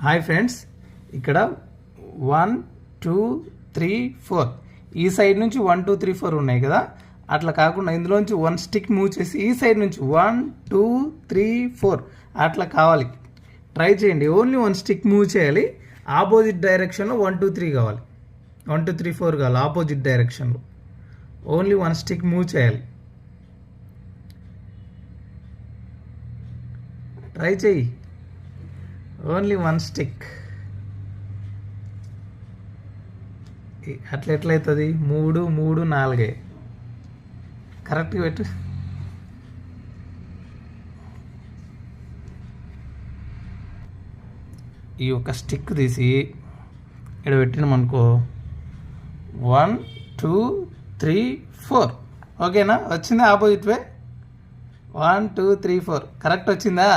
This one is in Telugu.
హాయ్ ఫ్రెండ్స్, ఇక్కడ 1 2 3 4 ఈ సైడ్ నుంచి 1 2 3 4 ఉన్నాయి కదా. అట్లా కాకుండా ఇందులోంచి 1 స్టిక్ మూవ్ చేసి ఈ సైడ్ నుంచి 1 2 3 4 అట్లా కావాలి. ట్రై చేయండి. ఓన్లీ 1 స్టిక్ మూవ్ చేయాలి. ఆపోజిట్ డైరెక్షన్లో 1 2 3 కావాలి. 1 2 3 4 కావాలి. ఆపోజిట్ డైరెక్షన్లో ఓన్లీ 1 స్టిక్ మూవ్ చేయాలి. ట్రై చేయి. Only 1 stick. అట్లా ఎట్లయితుంది? 3 3 4 కరెక్ట్గా పెట్టు. ఈ ఒక స్టిక్ తీసి ఇక్కడ పెట్టినామనుకో, 1 2 3 4 ఓకేనా? వచ్చిందా? ఆపోజిట్ వే 1 2 3 4 కరెక్ట్ వచ్చిందా?